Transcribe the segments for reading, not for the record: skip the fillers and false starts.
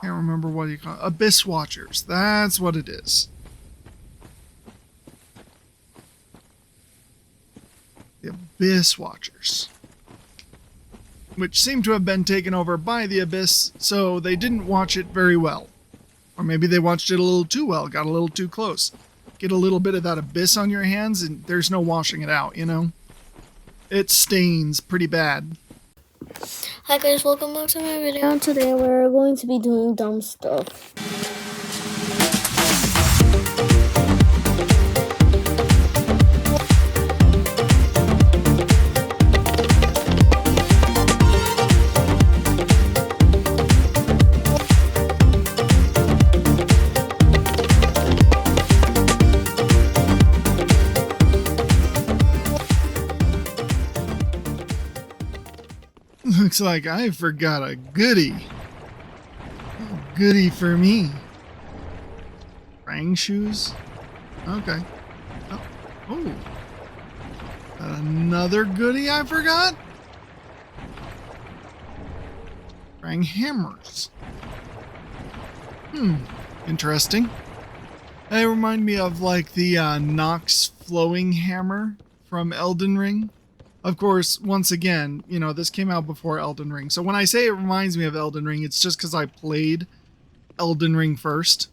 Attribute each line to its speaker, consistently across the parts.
Speaker 1: Can't remember what you call it. Abyss Watchers. That's what it is. The Abyss Watchers. Which seem to have been taken over by the Abyss, so they didn't watch it very well. Or maybe they watched it a little too well, got a little too close. Get a little bit of that Abyss on your hands and there's no washing it out, you know? It stains pretty bad.
Speaker 2: Hi guys, welcome back to my video. Today we're going to be doing dumb stuff.
Speaker 1: Looks like I forgot a goodie. Oh, goodie for me. Drang shoes? Okay. Oh. Another goodie I forgot? Drang Hammers. Interesting. They remind me of like the Nox flowing hammer from Elden Ring. Of course, once again, you know, this came out before Elden Ring. So when I say it reminds me of Elden Ring, it's just because I played Elden Ring first.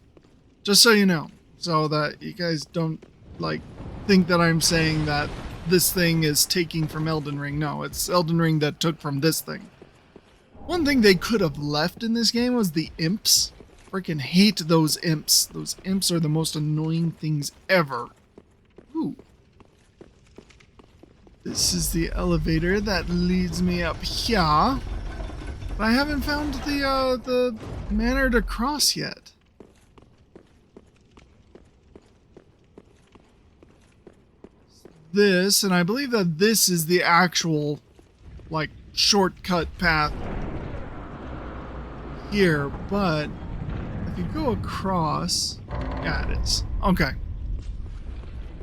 Speaker 1: Just so you know. So that you guys don't, like, think that I'm saying that this thing is taking from Elden Ring. No, it's Elden Ring that took from this thing. One thing they could have left in this game was the imps. Freaking hate those imps. Those imps are the most annoying things ever. Ooh. This is the elevator that leads me up here. But I haven't found the manner to cross yet. This, and I believe that this is the actual, like, shortcut path here, but if you go across, yeah, it is. Okay.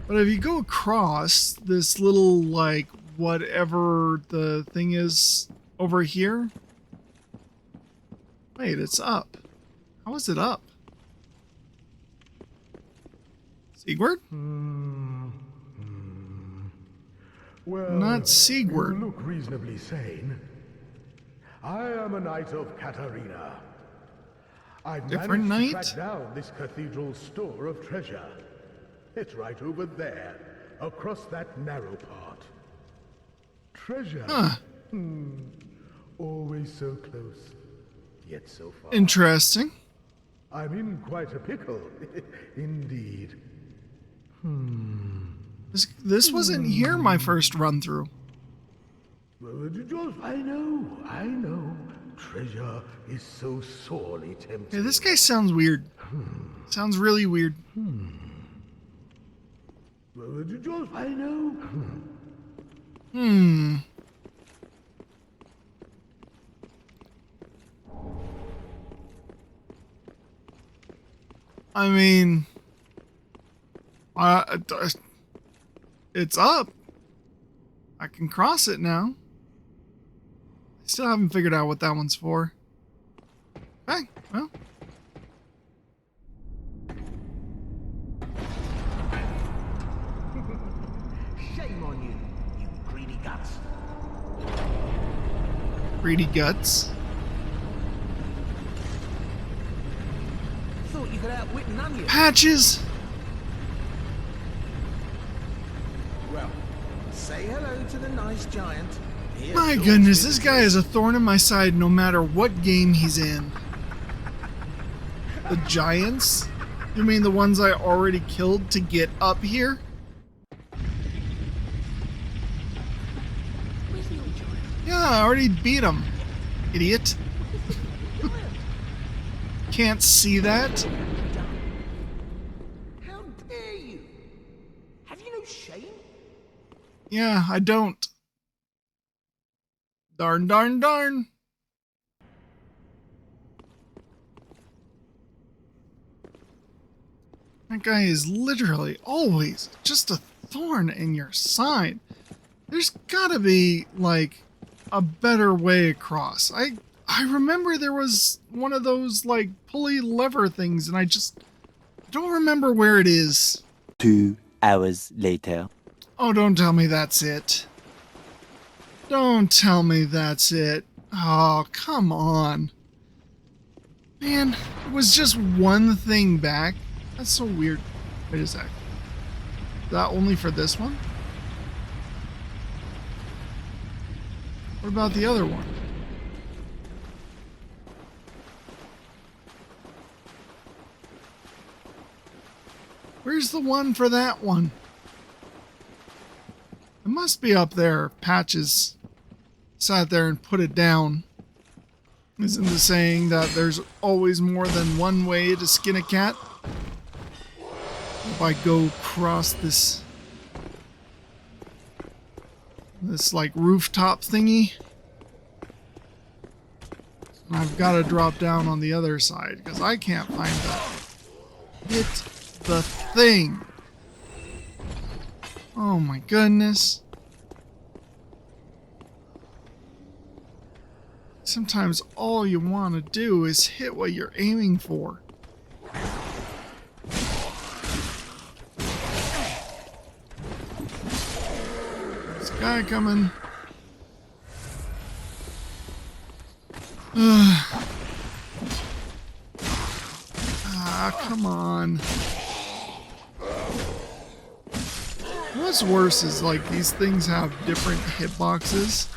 Speaker 1: But if you go across this little, like, whatever the thing is over here. Wait, it's up. How is it up? Sigurd?
Speaker 3: Well,
Speaker 1: not Sigurd.
Speaker 3: You look reasonably sane. I am a knight of Katarina. I've
Speaker 1: Different
Speaker 3: managed
Speaker 1: knight?
Speaker 3: to track down this cathedral's store of treasure. It's right over there, across that narrow part. Treasure.
Speaker 1: Huh.
Speaker 3: Always so close, yet so far.
Speaker 1: Interesting.
Speaker 3: I'm in quite a pickle, indeed.
Speaker 1: This wasn't here my first run through.
Speaker 3: I know. Treasure is so sorely tempting.
Speaker 1: Hey, this guy sounds weird. Sounds really weird.
Speaker 3: I know.
Speaker 1: I mean, it's up. I can cross it now. I still haven't figured out what that one's for. Okay, well.
Speaker 4: Shame on you, you greedy guts.
Speaker 1: Greedy guts.
Speaker 4: Thought you could outwit an onion.
Speaker 1: Patches!
Speaker 4: Well, say hello to the nice giant. Here,
Speaker 1: My
Speaker 4: Thorns
Speaker 1: goodness, this
Speaker 4: visitors.
Speaker 1: guy is a thorn in my side no matter what game he's in. The giants? You mean the ones I already killed to get up here?
Speaker 4: Where's the old giant?
Speaker 1: Yeah, I already beat him. Idiot. Can't see that?
Speaker 4: How dare you? Have you no shame?
Speaker 1: Yeah, I don't. Darn, darn, darn. That guy is literally always just a thorn in your side. There's gotta be, like, a better way across. I remember there was one of those, like, pulley lever things, and I just don't remember where it is.
Speaker 5: 2 hours later.
Speaker 1: Oh, don't tell me that's it. Don't tell me that's it. Oh, come on. Man, it was just one thing back. That's so weird. Wait a sec. Is that only for this one? What about the other one? Where's the one for that one? It must be up there. Patches sat there and put it down. Isn't the saying that there's always more than one way to skin a cat? If I go across this like rooftop thingy, and I've got to drop down on the other side because I can't find that. Hit the thing. Oh my goodness. Sometimes all you want to do is hit what you're aiming for. There's a guy coming. Come on. What's worse is, like, these things have different hitboxes.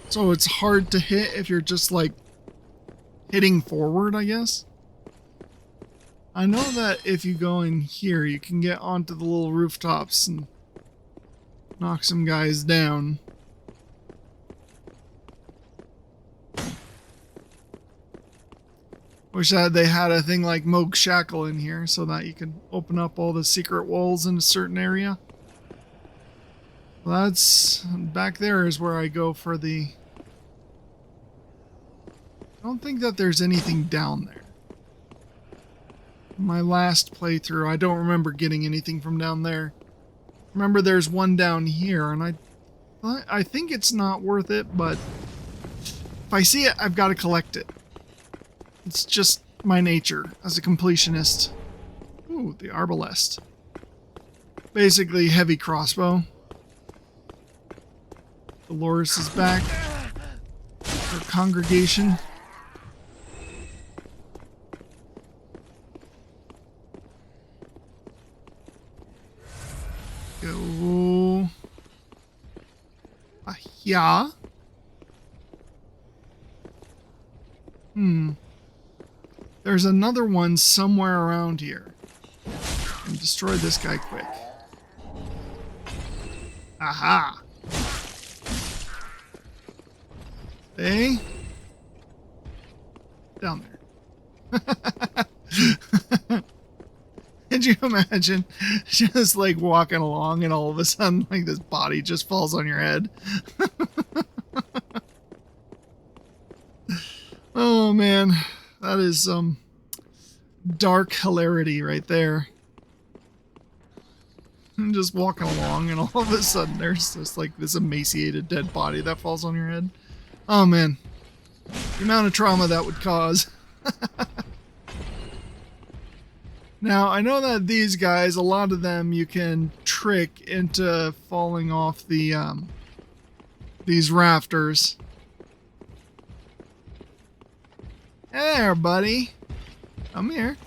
Speaker 1: So it's hard to hit if you're just, like, hitting forward, I guess. I know that if you go in here, you can get onto the little rooftops and knock some guys down. Wish that they had a thing like Moog Shackle in here so that you can open up all the secret walls in a certain area. Well, that's back there is where I go for the... I don't think that there's anything down there. My last playthrough, I don't remember getting anything from down there. Remember there's one down here, and I think it's not worth it, but if I see it, I've got to collect it. It's just my nature as a completionist. Ooh, the Arbalest. Basically, heavy crossbow. Dolores is back. Her congregation. Go. Yeah. There's another one somewhere around here. And destroy this guy quick. Aha! Stay. Down there. Could you imagine just like walking along and all of a sudden like this body just falls on your head? Oh man, that is some dark hilarity right there. I'm just walking along and all of a sudden there's just like this emaciated dead body that falls on your head. Oh man, the amount of trauma that would cause. Now, I know that these guys, a lot of them you can trick into falling off the, these rafters. Hey there, buddy. Come here.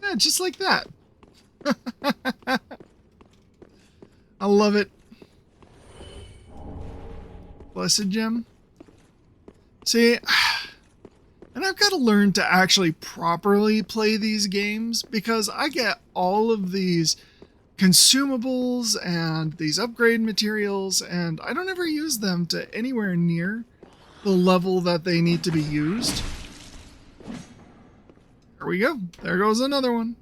Speaker 1: Yeah, just like that. I love it. Blessed gem. See, and I've got to learn to actually properly play these games because I get all of these consumables and these upgrade materials and I don't ever use them to anywhere near the level that they need to be used. There we go. There goes another one.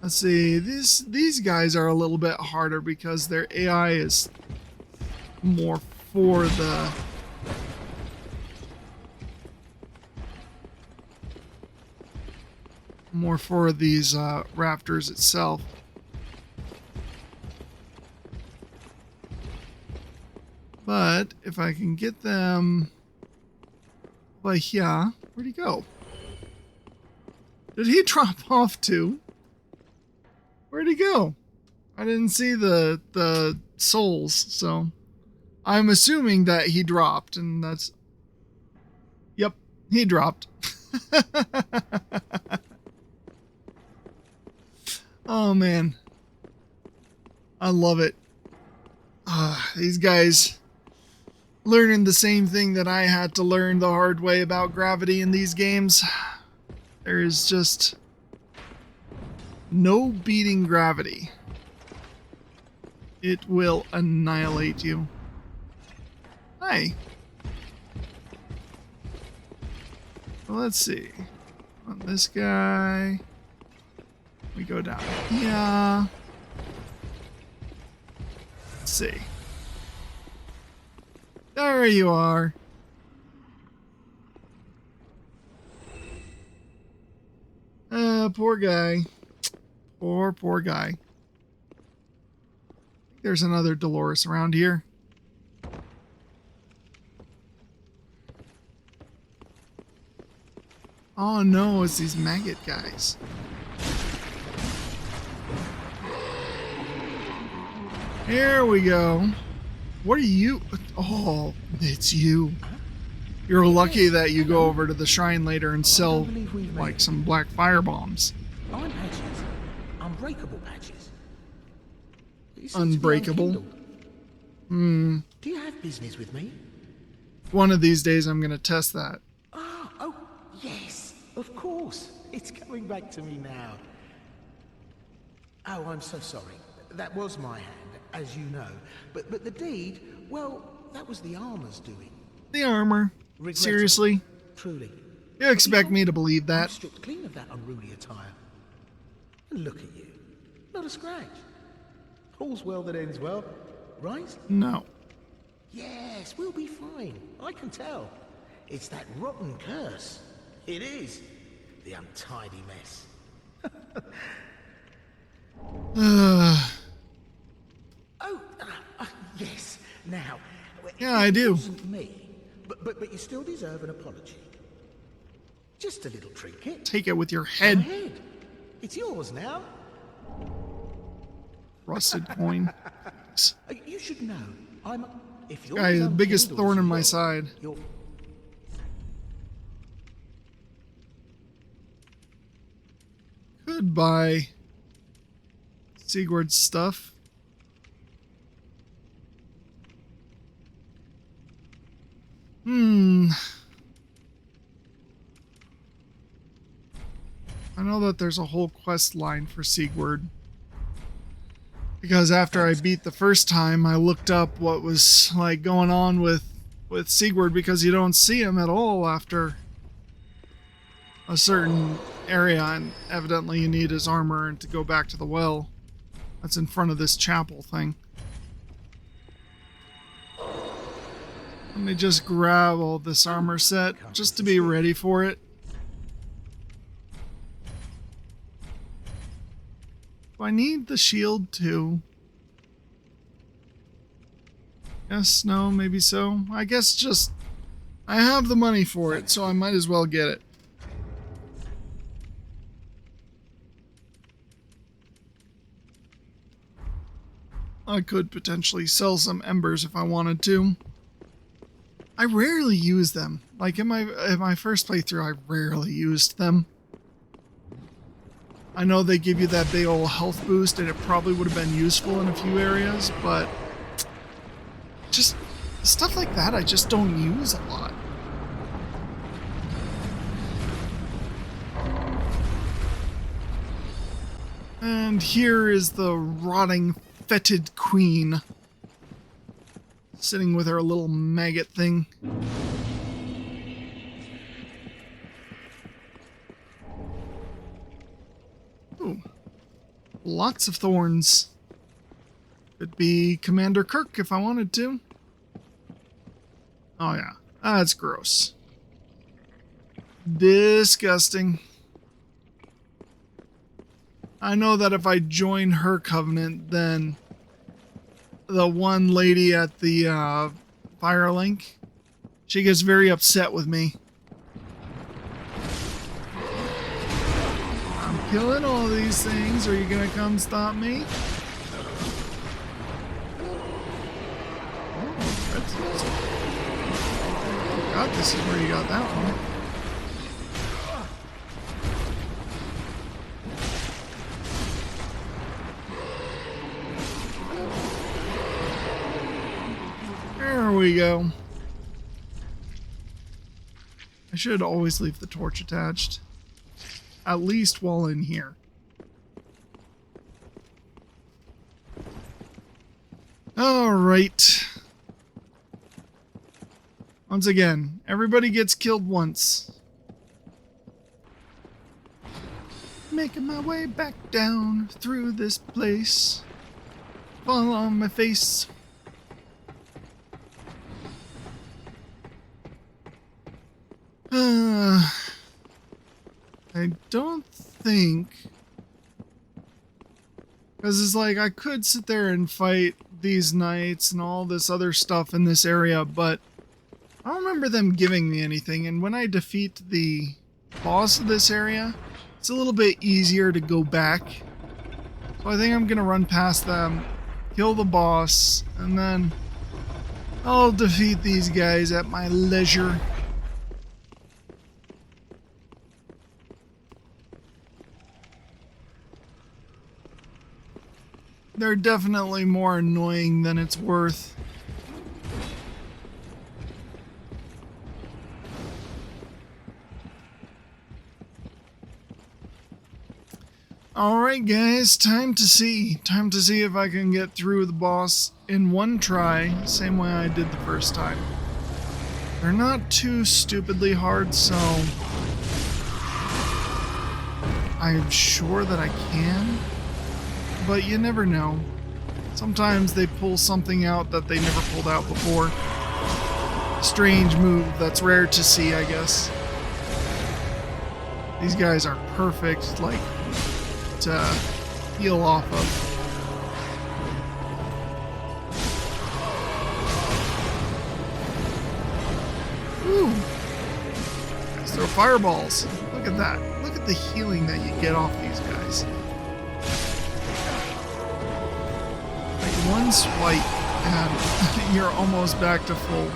Speaker 1: Let's see. These guys are a little bit harder because their AI is more for the... more for these rafters itself. But if I can get them by here. Where'd he go? Did he drop off too? Where'd he go? I didn't see the souls, so I'm assuming that he dropped, and that's... Yep, he dropped. Oh man, I love it. These guys learning the same thing that I had to learn the hard way about gravity in these games. There is just no beating gravity. It will annihilate you. Hi. Well, let's see. On this guy, we go down here. Let's see. There you are. Poor guy. Poor guy. There's another Dolores around here. Oh no, it's these maggot guys. Here we go. What are you? Oh, it's you. You're lucky that you go over to the shrine later and sell like some black fire bombs.
Speaker 4: I'm patches. Unbreakable patches. You seem to be
Speaker 1: Unbreakable?
Speaker 4: unkindled. Do you have business with me?
Speaker 1: One of these days I'm gonna test that.
Speaker 4: Oh, yes, of course. It's coming back to me now. Oh, I'm so sorry. That was my hand, as you know. But the deed, well, that was the armor's doing.
Speaker 1: The armor.
Speaker 4: Regrettable.
Speaker 1: Seriously?
Speaker 4: Truly.
Speaker 1: You expect me to believe
Speaker 4: I'm
Speaker 1: that?
Speaker 4: stripped clean of that unruly attire. And look at you. Not a scratch. All's well that ends well, right?
Speaker 1: No.
Speaker 4: Yes, we'll be fine. I can tell. It's that rotten curse. It is. The untidy mess. Yes. Now.
Speaker 1: Yeah, I do.
Speaker 4: It wasn't me. But you still deserve an apology. Just a little trinket.
Speaker 1: Take it with your
Speaker 4: Go
Speaker 1: head.
Speaker 4: ahead. It's yours now.
Speaker 1: Rusted coin.
Speaker 4: You should know. If you're
Speaker 1: Guy is the biggest
Speaker 4: unkindled as
Speaker 1: thorn in
Speaker 4: you
Speaker 1: my
Speaker 4: will,
Speaker 1: side.
Speaker 4: you're-
Speaker 1: Could buy Sigurd's stuff. I know that there's a whole quest line for Sigurd. Because after I beat the first time, I looked up what was like going on with Sigurd, because you don't see him at all after a certain area, and evidently you need his armor and to go back to the well. That's in front of this chapel thing. Let me just grab all this armor set just to be ready for it. Do I need the shield too? Yes, no, maybe so. I guess just... I have the money for it, so I might as well get it. I could potentially sell some embers if I wanted to. I rarely use them. Like in my first playthrough, I rarely used them. I know they give you that big old health boost, and it probably would have been useful in a few areas, but just stuff like that I just don't use a lot. And here is the rotting, fetid queen, sitting with her little maggot thing. Ooh. Lots of thorns. Could be Commander Kirk if I wanted to. Oh yeah, that's gross. Disgusting. I know that if I join her covenant, then the one lady at the Firelink. She gets very upset with me. I'm killing all these things. Are you gonna come stop me? Oh, that's God, this is where you got that one. There we go. I should always leave the torch attached. At least while in here. Alright. Once again, everybody gets killed once. Making my way back down through this place. Fall on my face. I don't think... Because it's like, I could sit there and fight these knights and all this other stuff in this area, but I don't remember them giving me anything, and when I defeat the boss of this area, it's a little bit easier to go back. So I think I'm gonna run past them, kill the boss, and then I'll defeat these guys at my leisure. They're definitely more annoying than it's worth. Alright guys, time to see if I can get through the boss in one try, same way I did the first time. They're not too stupidly hard, so I'm sure that I can, but you never know. Sometimes they pull something out that they never pulled out before. Strange move that's rare to see, I guess. These guys are perfect, like, to heal off of. Ooh! Guys throw fireballs. Look at that. Look at the healing that you get off these guys. Like one swipe and you're almost back to full.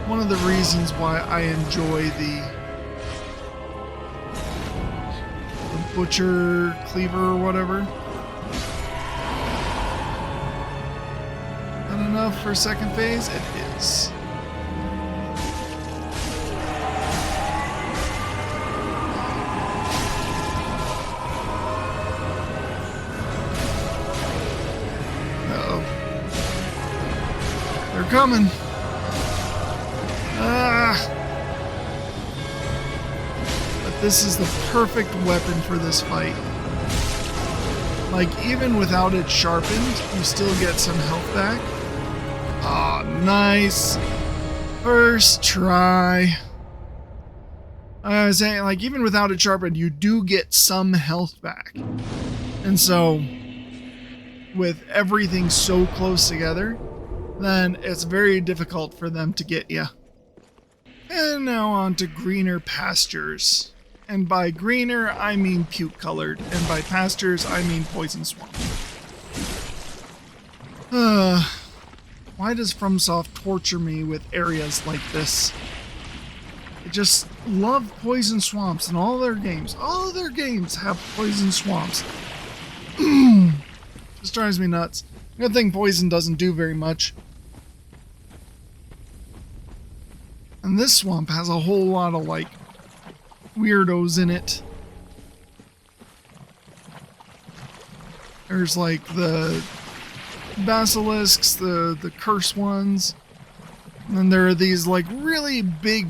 Speaker 1: One of the reasons why I enjoy the butcher cleaver or whatever. Not enough for second phase? It is. Uh-oh. They're coming. This is the perfect weapon for this fight. Like, even without it sharpened, you still get some health back. Ah, nice. First try. I was saying, like, even without it sharpened, you do get some health back. And so, with everything so close together, then it's very difficult for them to get you. And now on to greener pastures. And by greener, I mean puke-colored. And by pastures, I mean poison swamp. Why does FromSoft torture me with areas like this? I just love poison swamps in all their games. All their games have poison swamps. Just drives me nuts. Good thing poison doesn't do very much. And this swamp has a whole lot of, like, weirdos in it. There's like the basilisks, the curse ones, and then there are these like really big,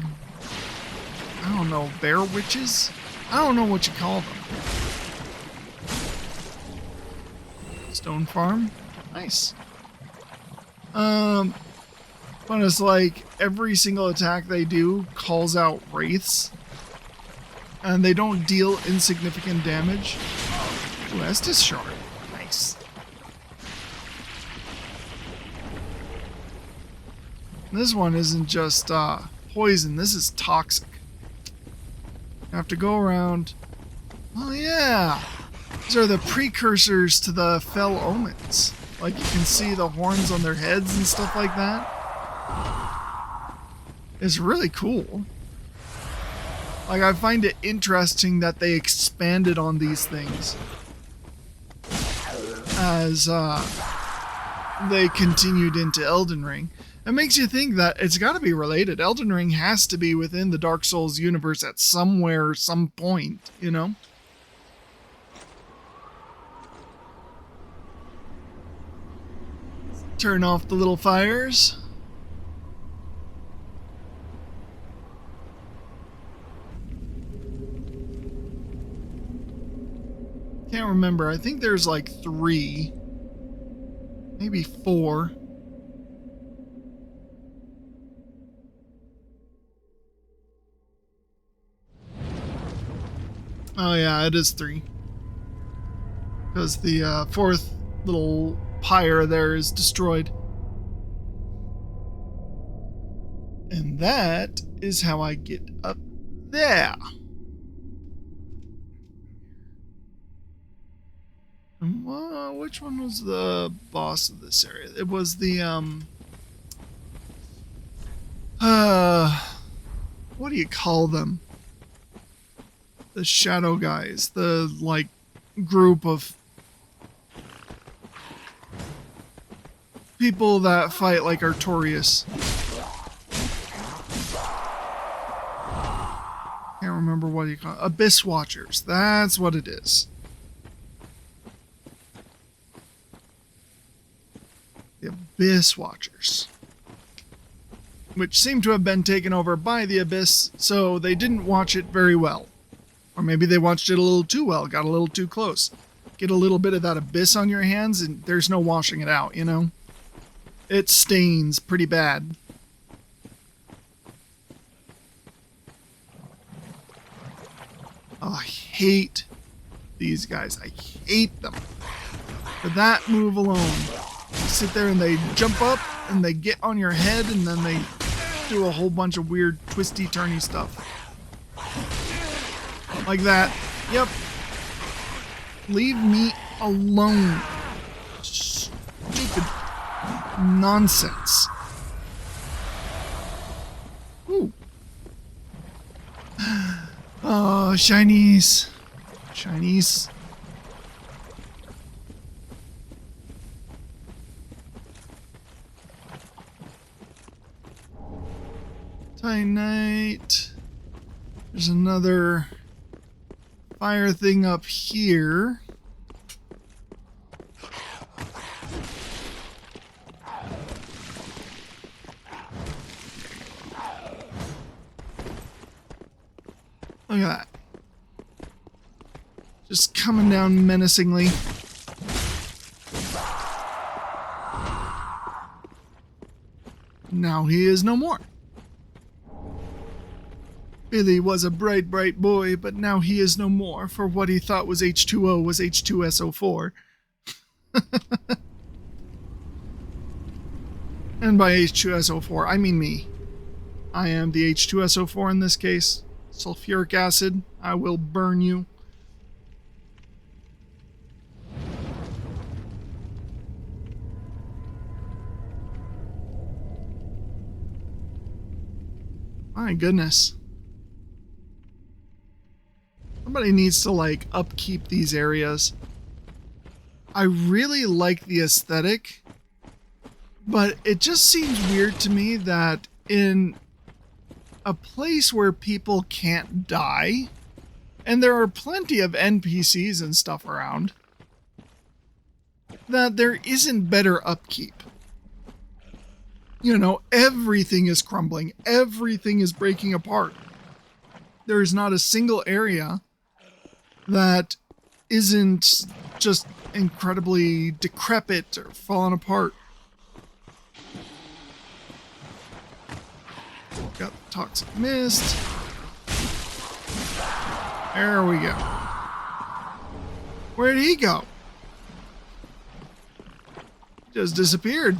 Speaker 1: I don't know, bear witches? I don't know what you call them. Stone farm? Nice. But it's like every single attack they do calls out wraiths. And they don't deal insignificant damage. Ooh, Estus Shard. Nice. This one isn't just poison, this is toxic. You have to go around. Oh yeah! These are the precursors to the fell omens. Like you can see the horns on their heads and stuff like that. It's really cool. Like I find it interesting that they expanded on these things as they continued into Elden Ring. It makes you think that it's got to be related. Elden Ring has to be within the Dark Souls universe at somewhere, some point, you know? Turn off the little fires. Can't remember. I think there's like 3, maybe 4. Oh yeah, it is 3. Because the 4th little pyre there is destroyed. And that is how I get up there. Which one was the boss of this area? It was the, what do you call them? The shadow guys, the, like, group of people that fight like Artorias. Can't remember what you call it. Abyss Watchers, that's what it is. The Abyss Watchers. Which seem to have been taken over by the Abyss, so they didn't watch it very well. Or maybe they watched it a little too well, got a little too close. Get a little bit of that abyss on your hands and there's no washing it out, you know? It stains pretty bad. Oh, I hate these guys. I hate them. For that move alone. You sit there and they jump up and they get on your head and then they do a whole bunch of weird twisty turny stuff. Like that. Yep. Leave me alone. Stupid nonsense. Ooh. Oh, shinies. Shinies. Titanite. There's another fire thing up here. Look at that. Just coming down menacingly. Now he is no more. Billy was a bright, bright boy, but now he is no more, for what he thought was H2O was H2SO4. And by H2SO4, I mean me. I am the H2SO4 in this case. Sulfuric acid, I will burn you. My goodness. Somebody needs to, like, upkeep these areas. I really like the aesthetic, but it just seems weird to me that in a place where people can't die, and there are plenty of NPCs and stuff around, that there isn't better upkeep. You know, everything is crumbling, everything is breaking apart. There is not a single area that isn't just incredibly decrepit or falling apart. Got the toxic mist. There we go. Where'd he go? Just disappeared.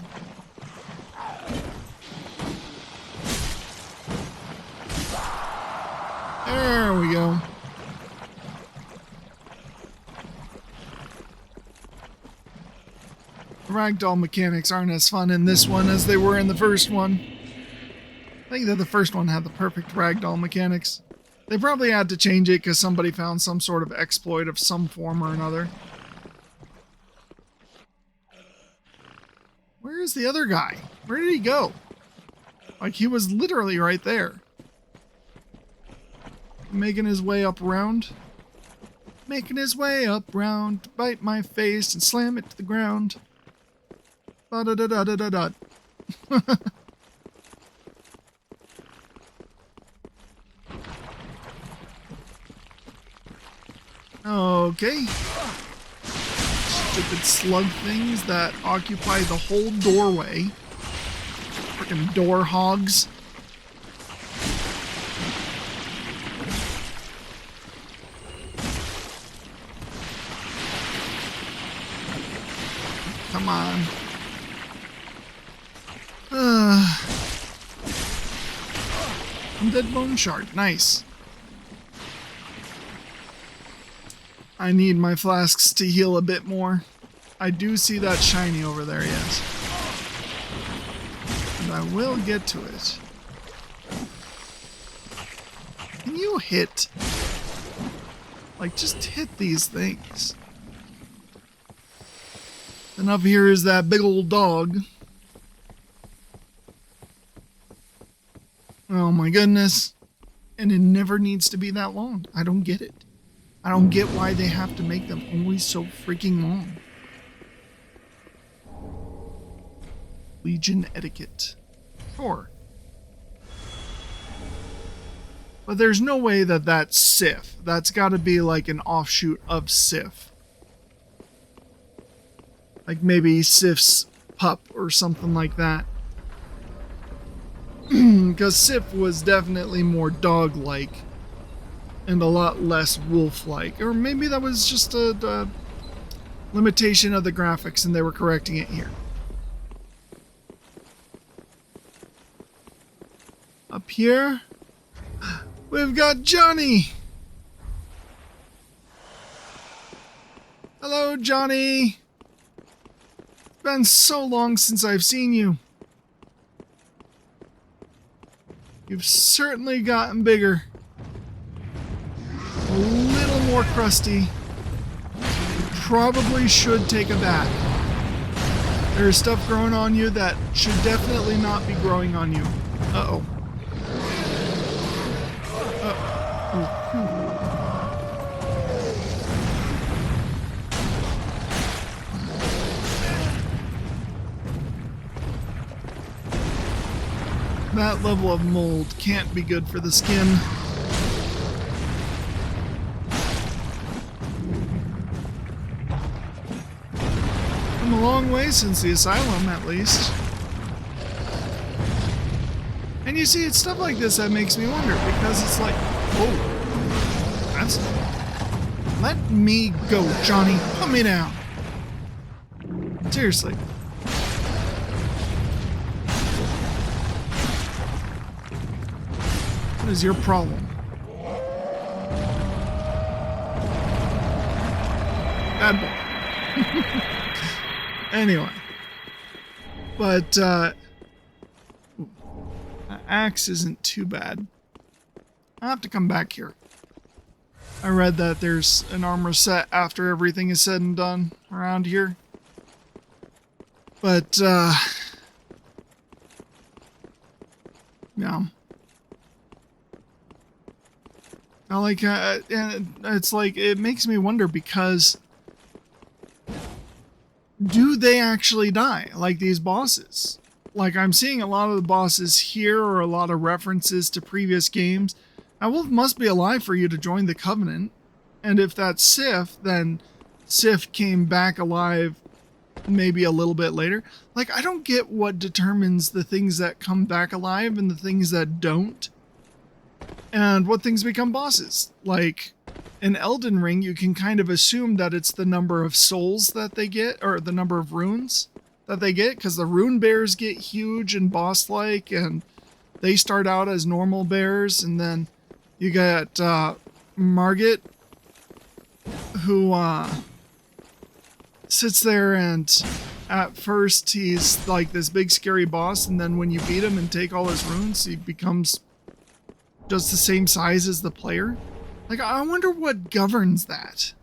Speaker 1: There we go. The ragdoll mechanics aren't as fun in this one as they were in the first one. I think that the first one had the perfect ragdoll mechanics. They probably had to change it because somebody found some sort of exploit of some form or another. Where is the other guy? Where did he go? Like, he was literally right there. Making his way up around. Making his way up round to bite my face and slam it to the ground. Ba-da-da-da-da-da-da. Okay. Stupid slug things that occupy the whole doorway. Freaking door hogs. Come on. Undead bone shard. Nice. I need my flasks to heal a bit more. I do see that shiny over there, yes. And I will get to it. Can you hit? Like, just hit these things. And up here is that big old dog. Oh my goodness. And it never needs to be that long. I don't get it. I don't get why they have to make them always so freaking long. Legion etiquette. Sure. But there's no way that that's Sif. That's got to be like an offshoot of Sif. Like maybe Sif's pup or something like that. Because Sif was definitely more dog-like. And a lot less wolf-like. Or maybe that was just a limitation of the graphics and they were correcting it here. Up here, we've got Johnny! Hello, Johnny! It's been so long since I've seen you. You've certainly gotten bigger. A little more crusty. You probably should take a bath. There's stuff growing on you that should definitely not be growing on you. Uh-oh. That level of mold can't be good for the skin. Come a long way since the asylum, at least. And you see, it's stuff like this that makes me wonder, because it's like, oh, that's... Let me go, Johnny. Put me down. Seriously. What is your problem? Bad boy. Anyway. But, axe isn't too bad. I'll have to come back here. I read that there's an armor set after everything is said and done around here. But, yeah. I like, and it's like, it makes me wonder because do they actually die like these bosses? Like, I'm seeing a lot of the bosses here or a lot of references to previous games. Now, Wolf must be alive for you to join the Covenant. And if that's Sif, then Sif came back alive maybe a little bit later. Like, I don't get what determines the things that come back alive and the things that don't. And what things become bosses. Like, in Elden Ring, you can kind of assume that it's the number of souls that they get, or the number of runes that they get, because the rune bears get huge and boss-like, and they start out as normal bears, and then You got Margit, who sits there, and at first he's like this big scary boss, and then when you beat him and take all his runes, he becomes just the same size as the player. Like, I wonder what governs that.